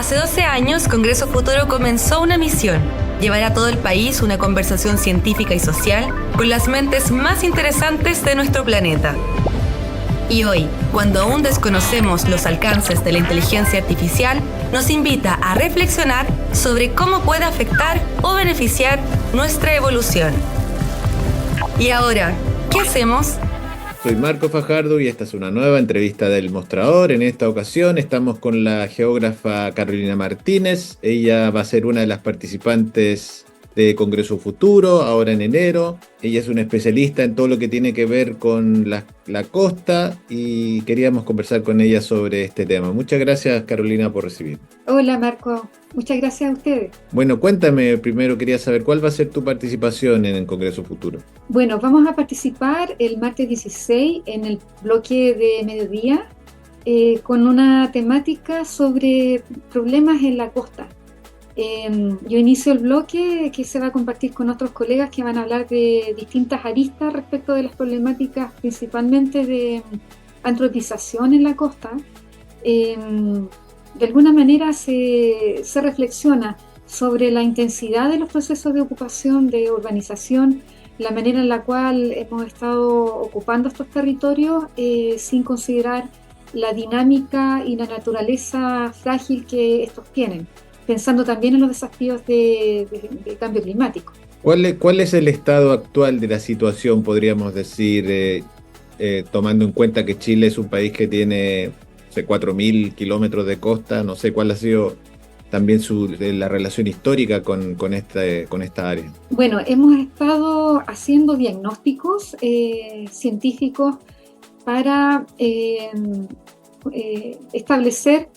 Hace 12 años, Congreso Futuro comenzó una misión: llevar a todo el país una conversación científica y social con las mentes más interesantes de nuestro planeta. Y hoy, cuando aún desconocemos los alcances de la inteligencia artificial, nos invita a reflexionar sobre cómo puede afectar o beneficiar nuestra evolución. Y ahora, ¿qué hacemos? Soy Marco Fajardo y esta es una nueva entrevista del Mostrador. En esta ocasión estamos con la geógrafa Carolina Martínez. Ella va a ser una de las participantes de Congreso Futuro, ahora en enero. Ella es una especialista en todo lo que tiene que ver con la costa y queríamos conversar con ella sobre este tema. Muchas gracias, Carolina, por recibir. Hola, Marco. Muchas gracias a ustedes. Bueno, cuéntame, primero quería saber cuál va a ser tu participación en el Congreso Futuro. Bueno, vamos a participar el martes 16 en el bloque de mediodía con una temática sobre problemas en la costa. Yo inicio el bloque que se va a compartir con otros colegas que van a hablar de distintas aristas respecto de las problemáticas, principalmente de antropización en la costa. De alguna manera se reflexiona sobre la intensidad de los procesos de ocupación, de urbanización, la manera en la cual hemos estado ocupando estos territorios sin considerar la dinámica y la naturaleza frágil que estos tienen, pensando también en los desafíos de cambio climático. ¿Cuál es el estado actual de la situación, podríamos decir, tomando en cuenta que Chile es un país que tiene 4.000 kilómetros de costa? No sé cuál ha sido también la relación histórica con esta área. Bueno, hemos estado haciendo diagnósticos científicos para establecer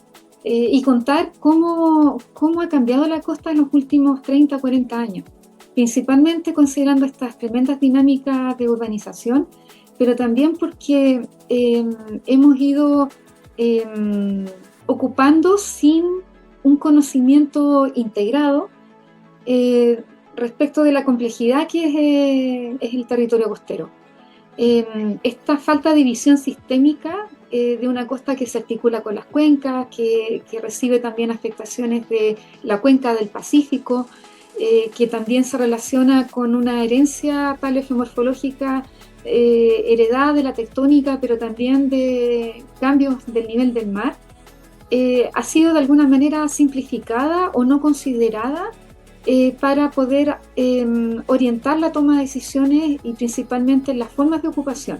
y contar cómo ha cambiado la costa en los últimos 30 o 40 años, principalmente considerando estas tremendas dinámicas de urbanización, pero también porque hemos ido ocupando sin un conocimiento integrado respecto de la complejidad que es el territorio costero. Esta falta de visión sistémica de una costa que se articula con las cuencas, que recibe también afectaciones de la cuenca del Pacífico, que también se relaciona con una herencia paleogeomorfológica heredada de la tectónica, pero también de cambios del nivel del mar, ha sido de alguna manera simplificada o no considerada para poder orientar la toma de decisiones y principalmente en las formas de ocupación.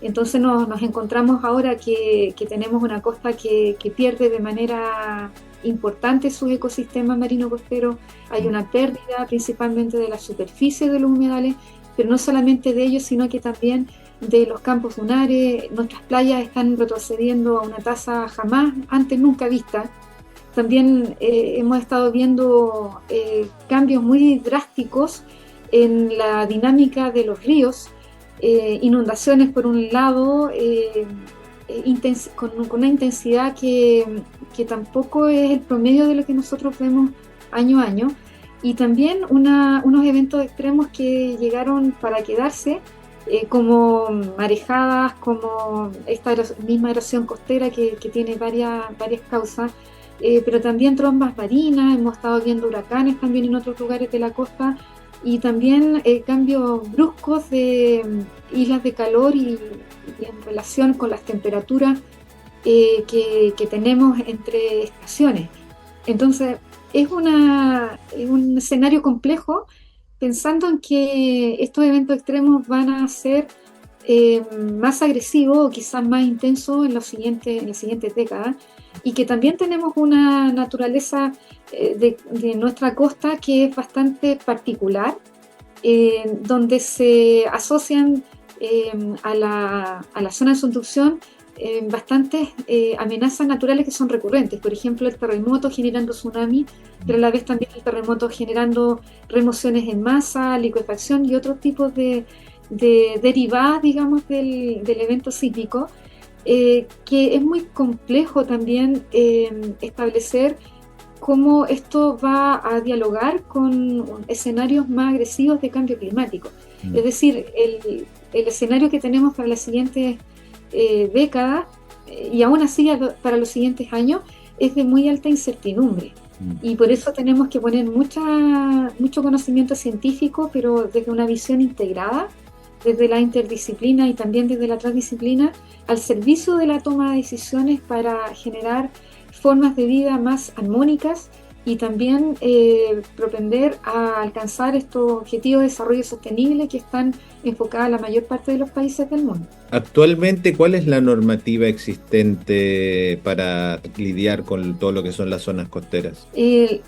Entonces nos encontramos ahora que tenemos una costa que pierde de manera importante sus ecosistemas marino-costeros. Hay una pérdida principalmente de la superficie de los humedales, pero no solamente de ellos, sino que también de los campos dunares. Nuestras playas están retrocediendo a una tasa jamás antes nunca vista. También hemos estado viendo cambios muy drásticos en la dinámica de los ríos, inundaciones por un lado, con una intensidad que tampoco es el promedio de lo que nosotros vemos año a año, y también unos eventos extremos que llegaron para quedarse, como marejadas, como esta misma erosión costera que tiene varias causas, pero también trombas marinas. Hemos estado viendo huracanes también en otros lugares de la costa, y también cambios bruscos de islas de calor y en relación con las temperaturas que tenemos entre estaciones. Entonces es un escenario complejo, pensando en que estos eventos extremos van a ser más agresivos o quizás más intensos en las siguientes décadas, y que también tenemos una naturaleza de nuestra costa que es bastante particular, donde se asocian a la zona de subducción bastantes amenazas naturales que son recurrentes. Por ejemplo, el terremoto generando tsunami, pero a la vez también el terremoto generando remociones en masa, liquefacción y otros tipos de derivadas, digamos, del evento sísmico, que es muy complejo también establecer cómo esto va a dialogar con escenarios más agresivos de cambio climático. Es decir, el escenario que tenemos para las siguientes décadas y aún así para los siguientes años es de muy alta incertidumbre. Y por eso tenemos que poner mucho conocimiento científico, pero desde una visión integrada, desde la interdisciplina y también desde la transdisciplina, al servicio de la toma de decisiones para generar formas de vida más armónicas y también propender a alcanzar estos objetivos de desarrollo sostenible que están enfocados a la mayor parte de los países del mundo. Actualmente, ¿cuál es la normativa existente para lidiar con todo lo que son las zonas costeras?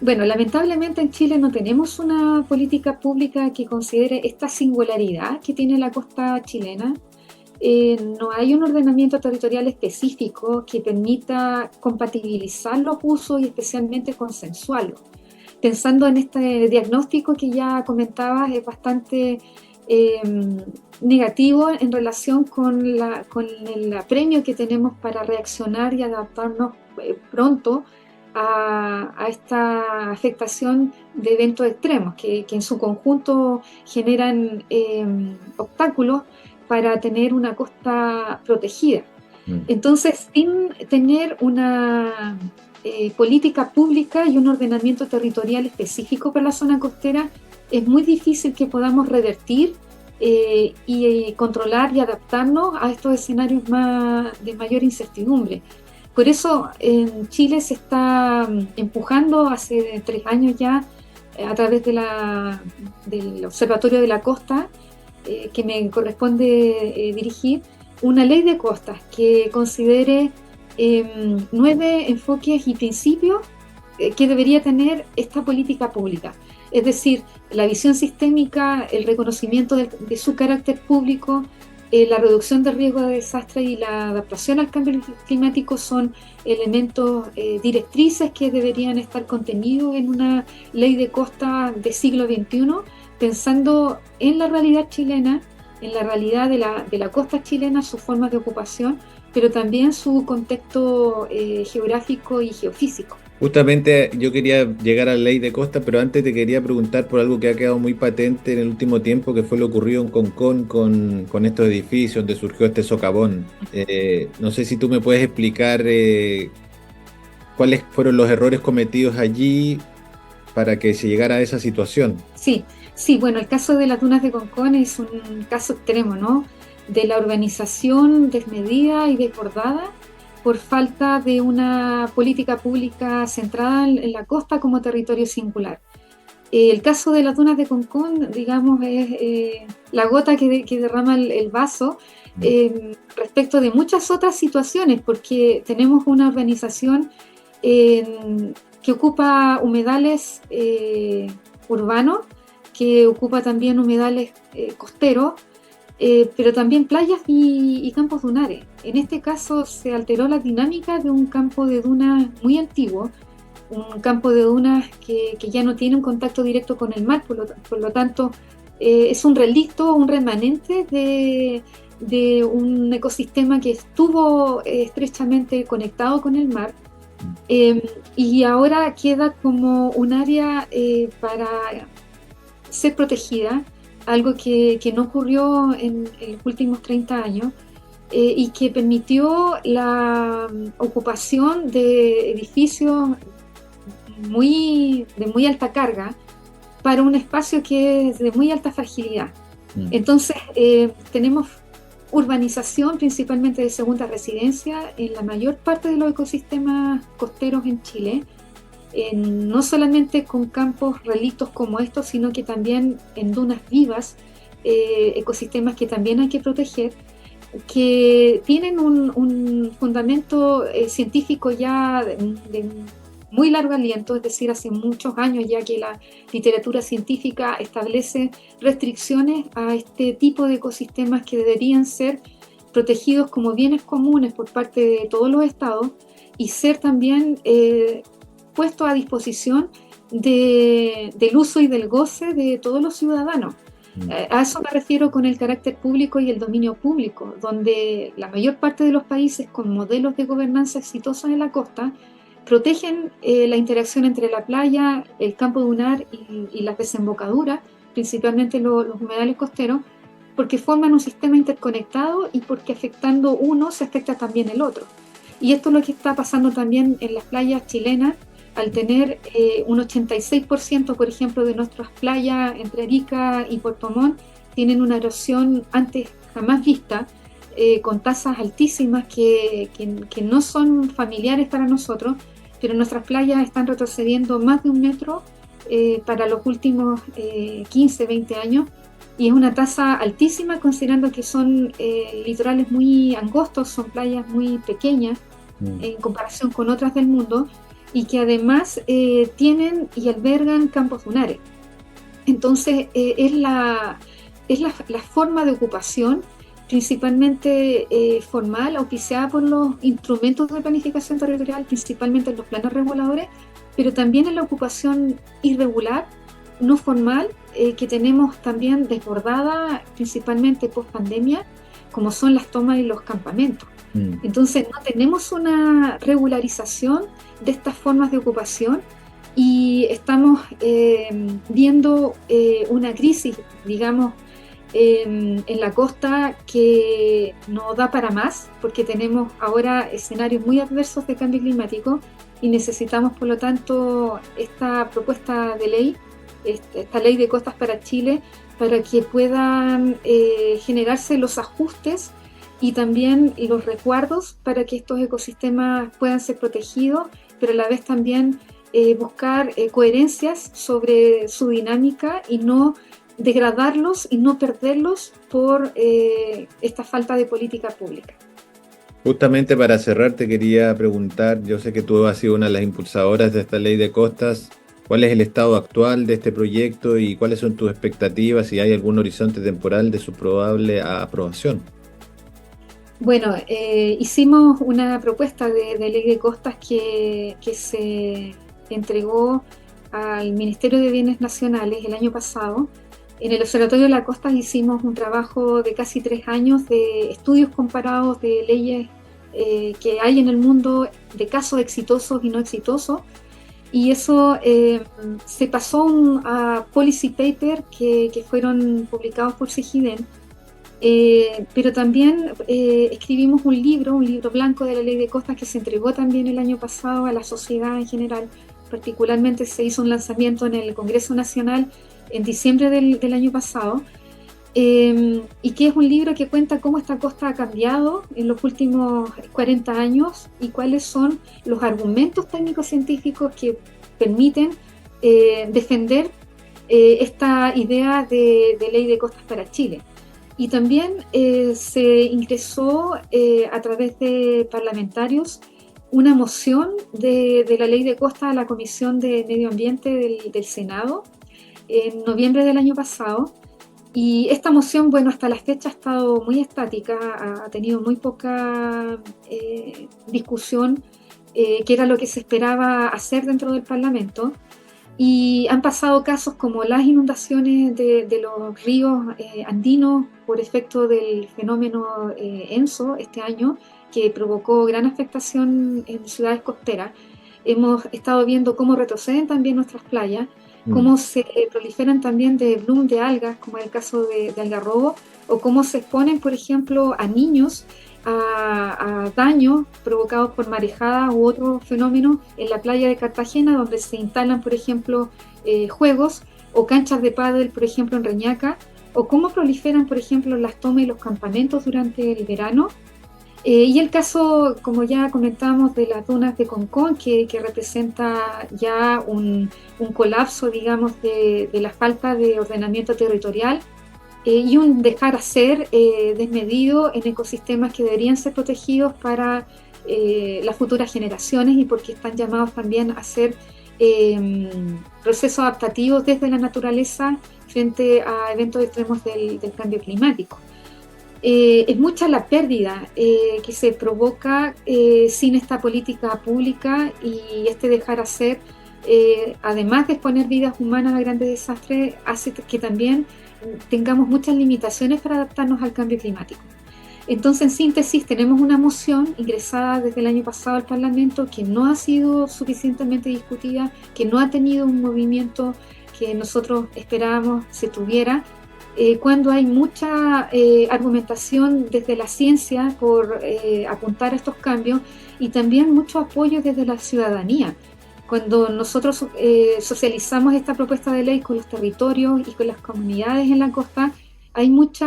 Bueno, lamentablemente en Chile no tenemos una política pública que considere esta singularidad que tiene la costa chilena. No hay un ordenamiento territorial específico que permita compatibilizar los usos y especialmente consensuarlos. Pensando en este diagnóstico que ya comentabas, es bastante negativo en relación con el apremio que tenemos para reaccionar y adaptarnos pronto a esta afectación de eventos extremos que en su conjunto generan obstáculos para tener una costa protegida. Entonces, sin tener una política pública y un ordenamiento territorial específico para la zona costera, es muy difícil que podamos revertir y controlar y adaptarnos a estos escenarios de mayor incertidumbre. Por eso en Chile se está empujando hace 3 años ya a través del Observatorio de la Costa, que me corresponde dirigir, una ley de costas que considere 9 enfoques y principios que debería tener esta política pública. Es decir, la visión sistémica, el reconocimiento de su carácter público, la reducción de riesgo de desastre y la adaptación al cambio climático son elementos directrices que deberían estar contenidos en una ley de costa del siglo XXI, pensando en la realidad chilena, en la realidad de la costa chilena, sus formas de ocupación, pero también su contexto geográfico y geofísico. Justamente yo quería llegar a la ley de costa, pero antes te quería preguntar por algo que ha quedado muy patente en el último tiempo, que fue lo ocurrido en Concón con estos edificios donde surgió este socavón. No sé si tú me puedes explicar cuáles fueron los errores cometidos allí para que se llegara a esa situación. Sí, bueno, el caso de las dunas de Concón es un caso extremo, ¿no? De la urbanización desmedida y desbordada por falta de una política pública centrada en la costa como territorio singular. El caso de las dunas de Concón, digamos, es la gota que derrama el vaso respecto de muchas otras situaciones, porque tenemos una urbanización que ocupa humedales urbanos, que ocupa también humedales costeros, pero también playas y campos dunares. En este caso se alteró la dinámica de un campo de dunas muy antiguo, un campo de dunas que ya no tiene un contacto directo con el mar, por lo tanto es un relicto, un remanente de un ecosistema que estuvo estrechamente conectado con el mar, y ahora queda como un área para ser protegida, algo que no ocurrió en los últimos 30 años, y que permitió la ocupación de edificios de muy alta carga para un espacio que es de muy alta fragilidad. Entonces, tenemos urbanización principalmente de segunda residencia en la mayor parte de los ecosistemas costeros en Chile, no solamente con campos relictos como estos, sino que también en dunas vivas, ecosistemas que también hay que proteger, que tienen un fundamento científico ya de muy largo aliento, es decir, hace muchos años ya que la literatura científica establece restricciones a este tipo de ecosistemas que deberían ser protegidos como bienes comunes por parte de todos los estados y ser también puestos a disposición del uso y del goce de todos los ciudadanos. A eso me refiero con el carácter público y el dominio público, donde la mayor parte de los países con modelos de gobernanza exitosos en la costa protegen la interacción entre la playa, el campo dunar y las desembocaduras, principalmente los humedales costeros, porque forman un sistema interconectado y porque afectando uno se afecta también el otro. Y esto es lo que está pasando también en las playas chilenas, al tener un 86%, por ejemplo, de nuestras playas entre Arica y Puerto Montt, tienen una erosión antes jamás vista, con tasas altísimas que no son familiares para nosotros, pero nuestras playas están retrocediendo más de 1 metro para los últimos 15, 20 años, y es una tasa altísima considerando que son litorales muy angostos, son playas muy pequeñas en comparación con otras del mundo, y que además tienen y albergan campos dunares. Entonces es la forma de ocupación principalmente formal, auspiciada por los instrumentos de planificación territorial, principalmente en los planes reguladores, pero también en la ocupación irregular, no formal, que tenemos también desbordada, principalmente post pandemia, como son las tomas y los campamentos. Entonces no tenemos una regularización de estas formas de ocupación y estamos viendo una crisis, digamos, en la costa que no da para más, porque tenemos ahora escenarios muy adversos de cambio climático y necesitamos, por lo tanto, esta propuesta de ley, esta ley de costas para Chile, para que puedan generarse los ajustes y también los resguardos para que estos ecosistemas puedan ser protegidos, pero a la vez también buscar coherencias sobre su dinámica y no degradarlos y no perderlos por esta falta de política pública. Justamente para cerrar te quería preguntar, yo sé que tú has sido una de las impulsadoras de esta ley de costas, ¿cuál es el estado actual de este proyecto y cuáles son tus expectativas, si hay algún horizonte temporal de su probable aprobación? Bueno, hicimos una propuesta de ley de costas que se entregó al Ministerio de Bienes Nacionales el año pasado. En el Observatorio de la Costa hicimos un trabajo de casi 3 años de estudios comparados de leyes que hay en el mundo, de casos exitosos y no exitosos, y eso se pasó a policy paper que fueron publicados por CIGIDEN, pero también escribimos un libro blanco de la ley de costas que se entregó también el año pasado a la sociedad en general. Particularmente se hizo un lanzamiento en el Congreso Nacional en diciembre del año pasado, y que es un libro que cuenta cómo esta costa ha cambiado en los últimos 40 años y cuáles son los argumentos técnicos científicos que permiten defender esta idea de ley de costas para Chile. Y también se ingresó a través de parlamentarios una moción de la ley de costas a la Comisión de Medio Ambiente del Senado en noviembre del año pasado, y esta moción, bueno, hasta la fecha ha estado muy estática, ha tenido muy poca discusión, que era lo que se esperaba hacer dentro del Parlamento, y han pasado casos como las inundaciones de los ríos andinos por efecto del fenómeno ENSO este año, que provocó gran afectación en ciudades costeras. Hemos estado viendo cómo retroceden también nuestras playas, cómo se proliferan también de bloom de algas, como es el caso de algarrobo, o cómo se exponen, por ejemplo, a niños a daños provocados por marejadas u otros fenómenos en la playa de Cartagena, donde se instalan, por ejemplo, juegos o canchas de pádel, por ejemplo, en Reñaca, o cómo proliferan, por ejemplo, las tomas y los campamentos durante el verano. Y el caso, como ya comentábamos, de las dunas de Concón, que representa ya un colapso, digamos, de la falta de ordenamiento territorial y un dejar hacer desmedido en ecosistemas que deberían ser protegidos para las futuras generaciones, y porque están llamados también a hacer procesos adaptativos desde la naturaleza frente a eventos extremos del cambio climático. Es mucha la pérdida que se provoca sin esta política pública, y este dejar hacer, además de exponer vidas humanas a grandes desastres, hace que también tengamos muchas limitaciones para adaptarnos al cambio climático. Entonces, en síntesis, tenemos una moción ingresada desde el año pasado al Parlamento que no ha sido suficientemente discutida, que no ha tenido un movimiento que nosotros esperábamos se tuviera, cuando hay mucha argumentación desde la ciencia por apuntar a estos cambios, y también mucho apoyo desde la ciudadanía. Cuando nosotros socializamos esta propuesta de ley con los territorios y con las comunidades en la costa, hay mucho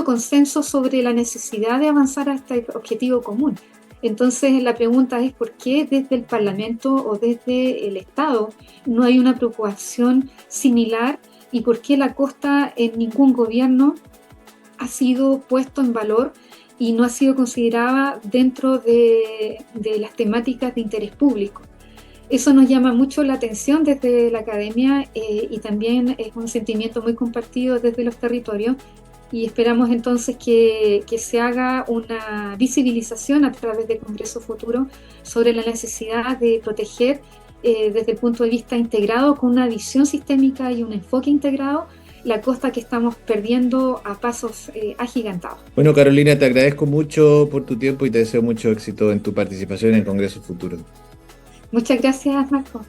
consenso sobre la necesidad de avanzar a este objetivo común. Entonces la pregunta es ¿por qué desde el Parlamento o desde el Estado no hay una preocupación similar y por qué la costa en ningún gobierno ha sido puesto en valor y no ha sido considerada dentro de las temáticas de interés público? Eso nos llama mucho la atención desde la academia y también es un sentimiento muy compartido desde los territorios, y esperamos entonces que se haga una visibilización a través de Congreso Futuro sobre la necesidad de proteger desde el punto de vista integrado, con una visión sistémica y un enfoque integrado, la costa que estamos perdiendo a pasos agigantados. Bueno, Carolina, te agradezco mucho por tu tiempo y te deseo mucho éxito en tu participación en Congreso Futuro. Muchas gracias, Marco.